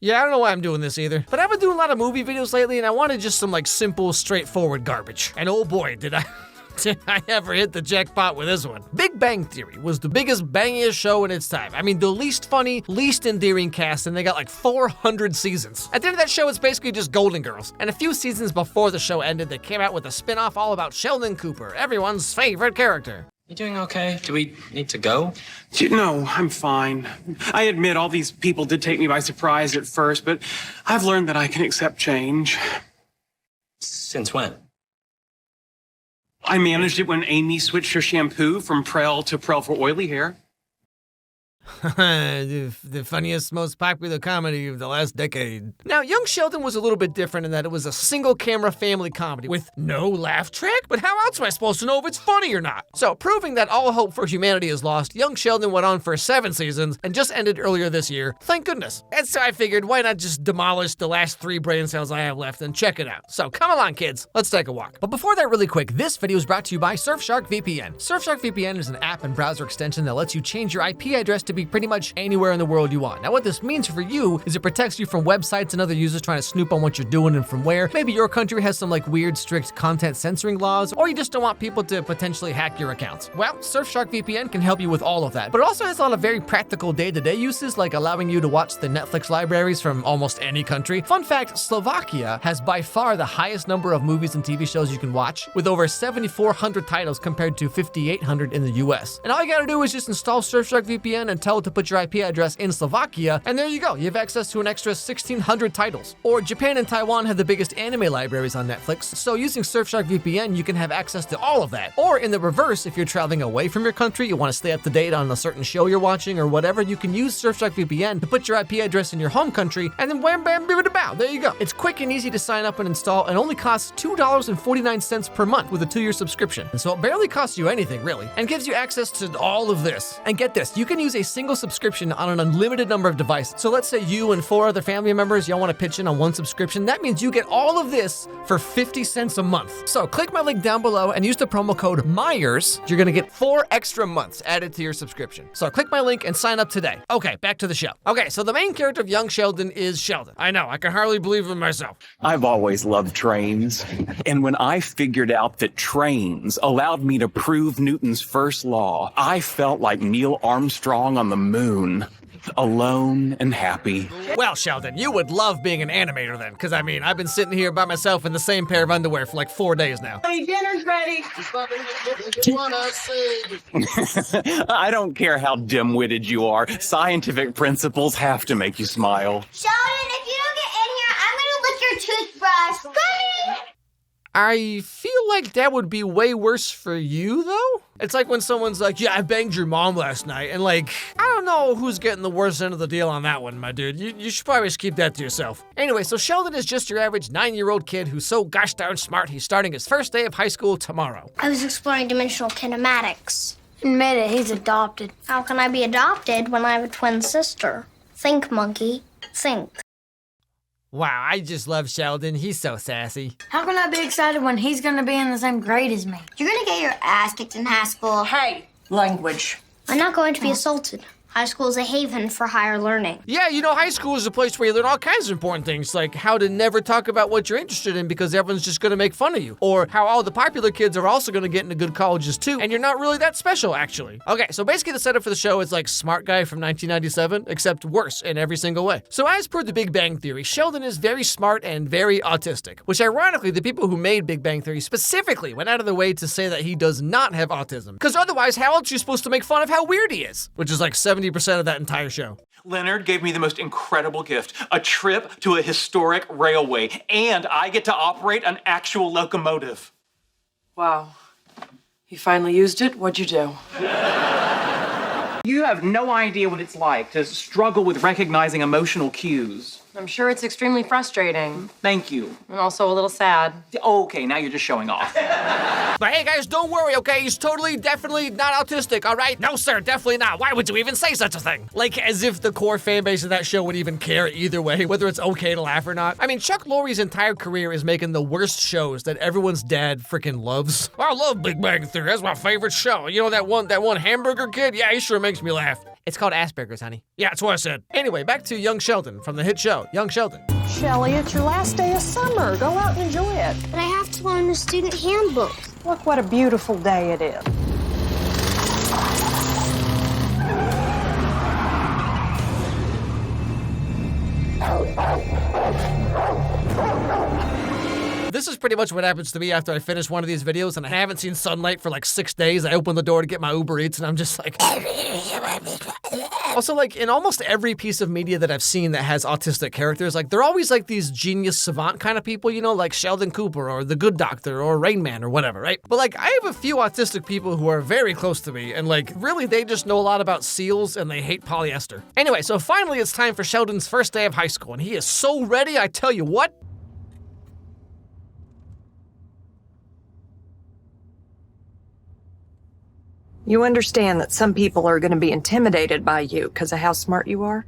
Yeah, I don't know why I'm doing this either, but I've been doing a lot of movie videos lately and I wanted just some like simple, straightforward garbage. And oh boy, did I ever hit the jackpot with this one. Big Bang Theory was the biggest, bangiest show in its time. I mean, the least funny, least endearing cast, and they got like 400 seasons. At the end of that show, it's basically just Golden Girls. And a few seasons before the show ended, they came out with a spin-off all about Sheldon Cooper, everyone's favorite character. You doing okay? Do we need to go? No, I'm fine. I admit all these people did take me by surprise at first, but I've learned that I can accept change. Since when? I managed it when Amy switched her shampoo from Prel to Prel for oily hair. The funniest, most popular comedy of the last decade. Now, Young Sheldon was a little bit different in that it was a single-camera family comedy with no laugh track, but how else am I supposed to know if it's funny or not? So, proving that all hope for humanity is lost, Young Sheldon went on for 7 seasons and just ended earlier this year. Thank goodness. And so I figured, why not just demolish the last 3 brain cells I have left and check it out? So, come along, kids. Let's take a walk. But before that, really quick, this video is brought to you by Surfshark VPN. Surfshark VPN is an app and browser extension that lets you change your IP address to be pretty much anywhere in the world you want. Now what this means for you is it protects you from websites and other users trying to snoop on what you're doing and from where. Maybe your country has some like weird strict content censoring laws, or you just don't want people to potentially hack your accounts. Well, Surfshark VPN can help you with all of that, but it also has a lot of very practical day-to-day uses, like allowing you to watch the Netflix libraries from almost any country. Fun fact, Slovakia has by far the highest number of movies and TV shows you can watch, with over 7,400 titles compared to 5,800 in the US. And all you gotta do is just install Surfshark VPN and tell it to put your IP address in Slovakia, and there you go. You have access to an extra 1,600 titles. Or Japan and Taiwan have the biggest anime libraries on Netflix, so using Surfshark VPN, you can have access to all of that. Or in the reverse, if you're traveling away from your country, you want to stay up to date on a certain show you're watching or whatever, you can use Surfshark VPN to put your IP address in your home country, and then wham bam bam bow, there you go. It's quick and easy to sign up and install, and only costs $2.49 per month with a 2-year subscription. And so it barely costs you anything, really, and gives you access to all of this. And get this, you can use a single subscription on an unlimited number of devices. So let's say you and 4 other family members, y'all want to pitch in on one subscription. That means you get all of this for 50 cents a month. So click my link down below and use the promo code Meyers. You're gonna get 4 extra months added to your subscription. So click my link and sign up today. Okay, back to the show. Okay, so the main character of Young Sheldon is Sheldon. I know, I can hardly believe it myself. I've always loved trains. And when I figured out that trains allowed me to prove Newton's first law, I felt like Neil Armstrong on the moon. Alone and happy. Well, Sheldon, you would love being an animator then, because I mean, I've been sitting here by myself in the same pair of underwear for like 4 days now. Hey, dinner's ready. I don't care how dim-witted you are. Scientific principles have to make you smile. Sheldon, if you don't get in here, I'm gonna lick your toothbrush. Coming! I feel like that would be way worse for you, though. It's like when someone's like, yeah, I banged your mom last night, and like, I don't know who's getting the worst end of the deal on that one, my dude. You should probably just keep that to yourself. Anyway, so Sheldon is just your average 9-year-old kid who's so gosh darn smart, he's starting his first day of high school tomorrow. I was exploring dimensional kinematics. Admit it, he's adopted. How can I be adopted when I have a twin sister? Think, monkey. Think. Wow, I just love Sheldon. He's so sassy. How can I be excited when he's gonna be in the same grade as me? You're gonna get your ass kicked in high school. Hey, language. I'm not going to be assaulted. High school is a haven for higher learning. Yeah, you know, high school is a place where you learn all kinds of important things, like how to never talk about what you're interested in because everyone's just gonna make fun of you, or how all the popular kids are also gonna get into good colleges too, and you're not really that special, actually. Okay, so basically the setup for the show is like Smart Guy from 1997, except worse in every single way. So as per the Big Bang Theory, Sheldon is very smart and very autistic, which ironically, the people who made Big Bang Theory specifically went out of their way to say that he does not have autism, because otherwise, how else are you supposed to make fun of how weird he is? Which is like 70% of that entire show. Leonard gave me the most incredible gift, a trip to a historic railway, and I get to operate an actual locomotive. Wow. You finally used it? What'd you do? You have no idea what it's like to struggle with recognizing emotional cues. I'm sure it's extremely frustrating. Thank you. And also a little sad. Okay, now you're just showing off. But hey guys, don't worry, okay? He's definitely not autistic, all right? No sir, definitely not. Why would you even say such a thing? Like, as if the core fan base of that show would even care either way, whether it's okay to laugh or not. I mean, Chuck Lorre's entire career is making the worst shows that everyone's dad freaking loves. I love Big Bang Theory, that's my favorite show. You know that one hamburger kid? Yeah, he sure makes me laugh. It's called Asperger's, honey. Yeah, that's what I said. Anyway, back to young Sheldon from the hit show, Young Sheldon. Shelley, it's your last day of summer. Go out and enjoy it. But I have to learn the student handbook. Look what a beautiful day it is. This is pretty much what happens to me after I finish one of these videos and I haven't seen sunlight for like 6 days. I open the door to get my Uber Eats and I'm just like... Also, like, in almost every piece of media that I've seen that has autistic characters, like, they're always like these genius savant kind of people, you know, like Sheldon Cooper or The Good Doctor or Rain Man or whatever, right? But, like, I have a few autistic people who are very close to me and, like, really they just know a lot about seals and they hate polyester. Anyway, so finally it's time for Sheldon's first day of high school and he is so ready, I tell you what. You understand that some people are going to be intimidated by you because of how smart you are?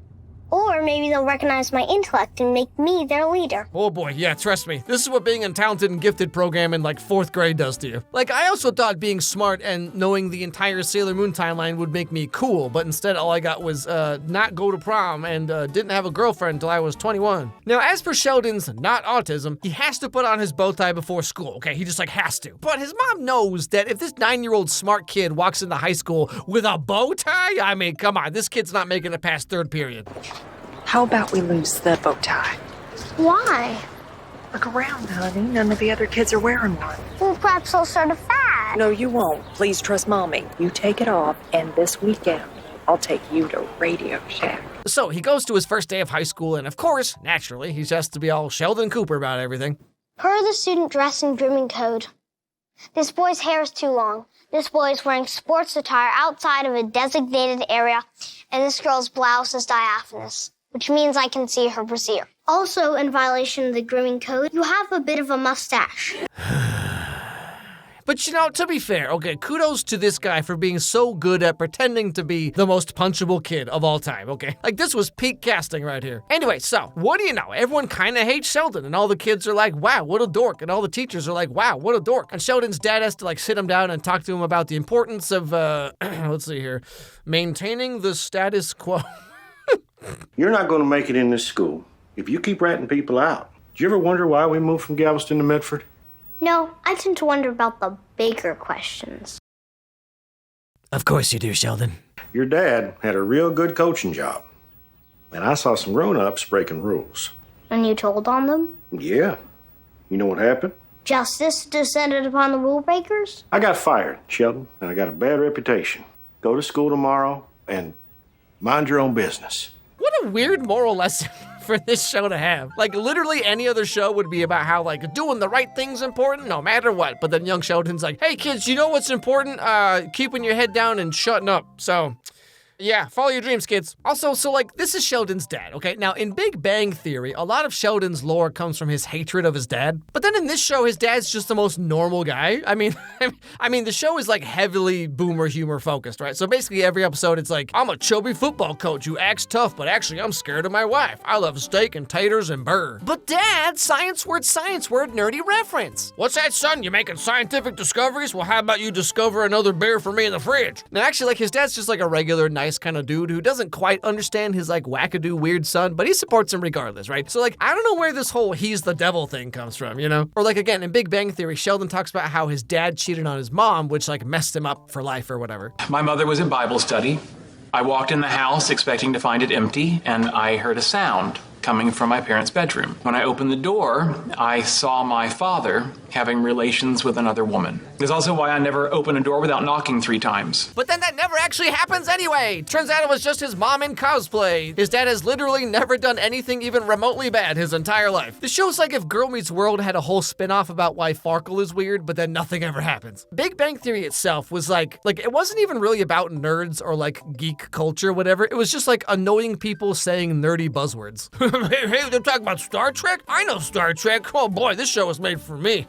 Or maybe they'll recognize my intellect and make me their leader. Oh boy, yeah, trust me. This is what being in talented and gifted program in like 4th grade does to you. Like, I also thought being smart and knowing the entire Sailor Moon timeline would make me cool, but instead all I got was not go to prom and didn't have a girlfriend until I was 21. Now, as for Sheldon's not autism, he has to put on his bow tie before school, okay? He just like has to. But his mom knows that if this 9-year-old smart kid walks into high school with a bow tie, I mean, come on, this kid's not making it past 3rd period. How about we lose the bow tie? Why? Look around, honey. None of the other kids are wearing one. Well, perhaps I'll start a fad. No, you won't. Please trust Mommy. You take it off, and this weekend, I'll take you to Radio Shack. So he goes to his first day of high school, and of course, naturally, he has to be all Sheldon Cooper about everything. Per the student dress and grooming code, this boy's hair is too long. This boy is wearing sports attire outside of a designated area, and this girl's blouse is diaphanous, which means I can see her brassiere. Also, in violation of the grooming code, you have a bit of a mustache. But you know, to be fair, okay, kudos to this guy for being so good at pretending to be the most punchable kid of all time, okay? Like, this was peak casting right here. Anyway, so, what do you know? Everyone kind of hates Sheldon, and all the kids are like, wow, what a dork, and all the teachers are like, wow, what a dork. And Sheldon's dad has to, like, sit him down and talk to him about the importance of, let's see here, maintaining the status quo. You're not going to make it in this school if you keep ratting people out. Do you ever wonder why we moved from Galveston to Medford? No, I tend to wonder about the bigger questions. Of course you do, Sheldon. Your dad had a real good coaching job. And I saw some grown-ups breaking rules. And you told on them? Yeah. You know what happened? Justice descended upon the rule breakers? I got fired, Sheldon, and I got a bad reputation. Go to school tomorrow and mind your own business. What a weird moral lesson for this show to have. Like, literally any other show would be about how, like, doing the right thing's important no matter what. But then young Sheldon's like, hey, kids, you know what's important? Keeping your head down and shutting up. So... yeah, follow your dreams, kids. Also, so like, this is Sheldon's dad, okay? Now, in Big Bang Theory, a lot of Sheldon's lore comes from his hatred of his dad. But then in this show, his dad's just the most normal guy. I mean, the show is like heavily boomer humor focused, right? So basically every episode, it's like, I'm a chubby football coach who acts tough, but actually I'm scared of my wife. I love steak and taters and burr. But dad, science word, nerdy reference. What's that, son? You making scientific discoveries? Well, how about you discover another beer for me in the fridge? Now, actually, like, his dad's just like a regular, nice kind of dude who doesn't quite understand his like wackadoo weird son, but he supports him regardless, right? So like, I don't know where this whole he's the devil thing comes from, you know? Or like, again, in Big Bang Theory, Sheldon talks about how his dad cheated on his mom, which like messed him up for life or whatever. My mother was in Bible study. I walked in the house expecting to find it empty, and I heard a sound coming from my parents' bedroom. When I opened the door, I saw my father having relations with another woman. It's also why I never open a door without knocking 3 times. But then that never actually happens anyway. Turns out it was just his mom in cosplay. His dad has literally never done anything even remotely bad his entire life. The show's like if Girl Meets World had a whole spin-off about why Farkle is weird, but then nothing ever happens. Big Bang Theory itself was like it wasn't even really about nerds or like geek culture, whatever. It was just like annoying people saying nerdy buzzwords. Hey, they're talking about Star Trek? I know Star Trek. Oh boy, this show was made for me.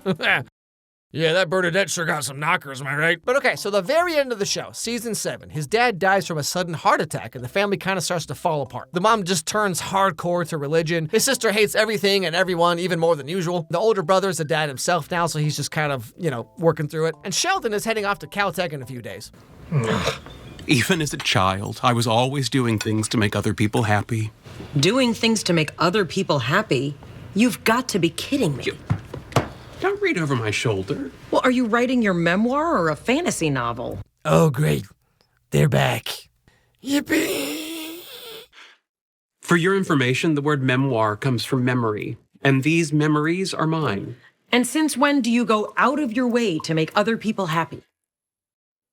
Yeah, that Bernadette sure got some knockers, am I right? But okay, so the very end of the show, season 7, his dad dies from a sudden heart attack and the family kind of starts to fall apart. The mom just turns hardcore to religion. His sister hates everything and everyone even more than usual. The older brother is a dad himself now, so he's just kind of, working through it. And Sheldon is heading off to Caltech in a few days. Even as a child, I was always doing things to make other people happy. Doing things to make other people happy? You've got to be kidding me. Don't read over my shoulder. Well, are you writing your memoir or a fantasy novel? Oh, great. They're back. Yippee! For your information, the word memoir comes from memory, and these memories are mine. And since when do you go out of your way to make other people happy?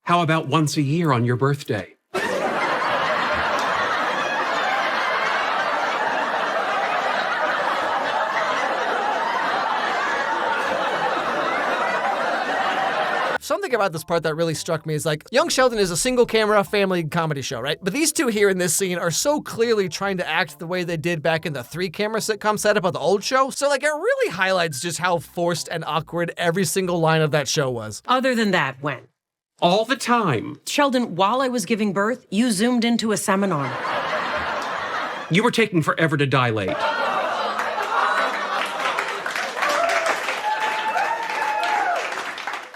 How about once a year on your birthday? Something about this part that really struck me is like, Young Sheldon is a single camera family comedy show, right? But these two here in this scene are so clearly trying to act the way they did back in the 3-camera sitcom setup of the old show. So like, it really highlights just how forced and awkward every single line of that show was. Other than that, when? All the time. Sheldon, while I was giving birth, you zoomed into a seminar. You were taking forever to dilate.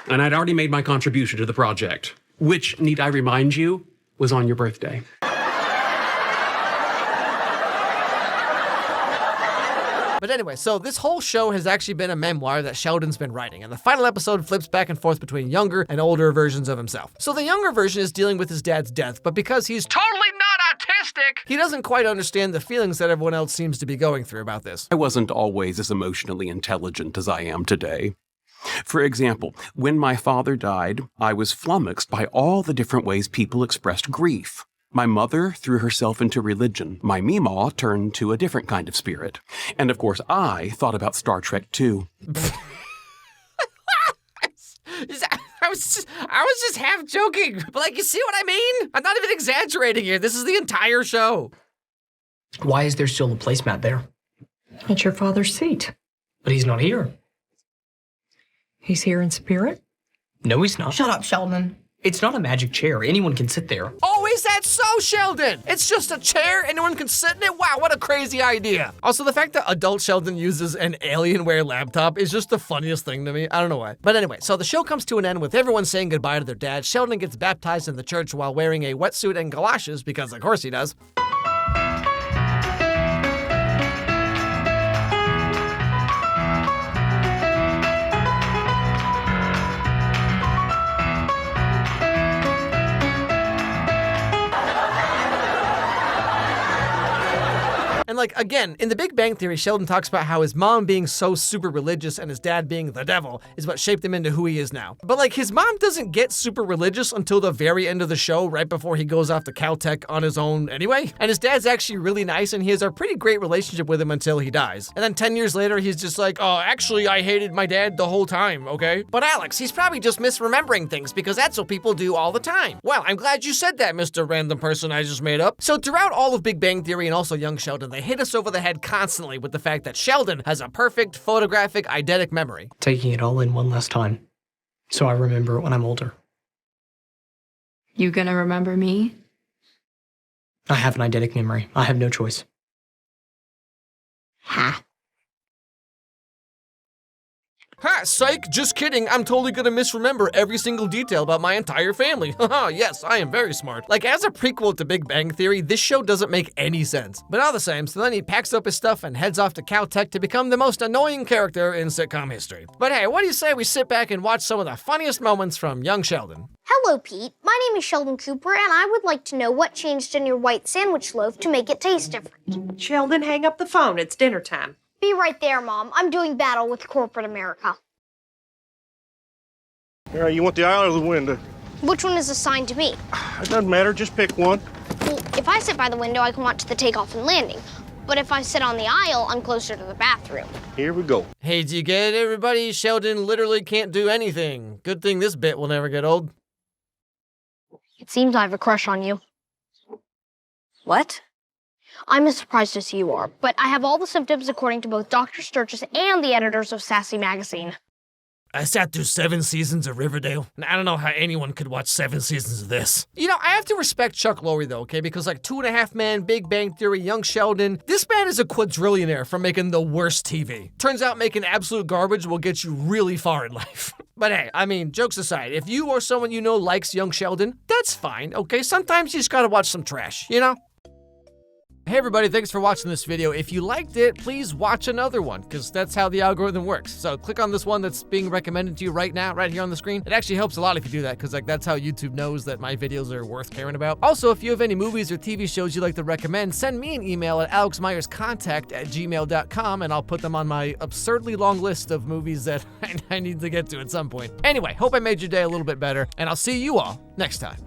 And I'd already made my contribution to the project, which, need I remind you, was on your birthday. But anyway, so this whole show has actually been a memoir that Sheldon's been writing, and the final episode flips back and forth between younger and older versions of himself. So the younger version is dealing with his dad's death, but because he's totally not autistic, he doesn't quite understand the feelings that everyone else seems to be going through about this. I wasn't always as emotionally intelligent as I am today. For example, when my father died, I was flummoxed by all the different ways people expressed grief. My mother threw herself into religion. My Meemaw turned to a different kind of spirit. And of course, I thought about Star Trek too. I was just half joking, but like, you see what I mean? I'm not even exaggerating here. This is the entire show. Why is there still a placemat there? It's your father's seat. But he's not here. He's here in spirit? No, he's not. Shut up, Sheldon. It's not a magic chair. Anyone can sit there. Oh, is that so, Sheldon? It's just a chair, anyone can sit in it? Wow, what a crazy idea. Also, the fact that adult Sheldon uses an Alienware laptop is just the funniest thing to me. I don't know why. But anyway, so the show comes to an end with everyone saying goodbye to their dad. Sheldon gets baptized in the church while wearing a wetsuit and galoshes, because of course he does. And like, again, in The Big Bang Theory, Sheldon talks about how his mom being so super religious and his dad being the devil is what shaped him into who he is now. But like, his mom doesn't get super religious until the very end of the show, right before he goes off to Caltech on his own anyway. And his dad's actually really nice, and he has a pretty great relationship with him until he dies. And then 10 years later, he's just like, oh, actually, I hated my dad the whole time, okay? But Alex, he's probably just misremembering things because that's what people do all the time. Well, I'm glad you said that, Mr. Random Person I just made up. So throughout all of Big Bang Theory and also Young Sheldon, they hit us over the head constantly with the fact that Sheldon has a perfect photographic eidetic memory. Taking it all in one last time, so I remember it when I'm older. You gonna remember me? I have an eidetic memory. I have no choice. Ha. Ha, psych, just kidding. I'm totally gonna misremember every single detail about my entire family. Haha, yes, I am very smart. Like, as a prequel to Big Bang Theory, this show doesn't make any sense. But all the same, so then he packs up his stuff and heads off to Caltech to become the most annoying character in sitcom history. But hey, what do you say we sit back and watch some of the funniest moments from Young Sheldon? Hello, Pete. My name is Sheldon Cooper, and I would like to know what changed in your white sandwich loaf to make it taste different. Sheldon, hang up the phone. It's dinner time. Be right there, Mom. I'm doing battle with corporate America. Yeah, you want the aisle or the window? Which one is assigned to me? It doesn't matter, just pick one. Well, if I sit by the window, I can watch the takeoff and landing. But if I sit on the aisle, I'm closer to the bathroom. Here we go. Hey, do you get it, everybody? Sheldon literally can't do anything. Good thing this bit will never get old. It seems I have a crush on you. What? I'm as surprised as you are, but I have all the symptoms according to both Dr. Sturgis and the editors of Sassy Magazine. I sat through 7 seasons of Riverdale, and I don't know how anyone could watch 7 seasons of this. You know, I have to respect Chuck Lorre though, okay? Because like 2.5 Men, Big Bang Theory, Young Sheldon, this man is a quadrillionaire for making the worst TV. Turns out making absolute garbage will get you really far in life. But hey, I mean, jokes aside, if you or someone you know likes Young Sheldon, that's fine, okay? Sometimes you just gotta watch some trash, you know? Hey everybody, thanks for watching this video. If you liked it, please watch another one, because that's how the algorithm works. So click on this one that's being recommended to you right now, right here on the screen. It actually helps a lot if you do that, because like that's how YouTube knows that my videos are worth caring about. Also, if you have any movies or TV shows you'd like to recommend, send me an email at alexmeyerscontact@gmail.com, and I'll put them on my absurdly long list of movies that I need to get to at some point. Anyway, hope I made your day a little bit better, and I'll see you all next time.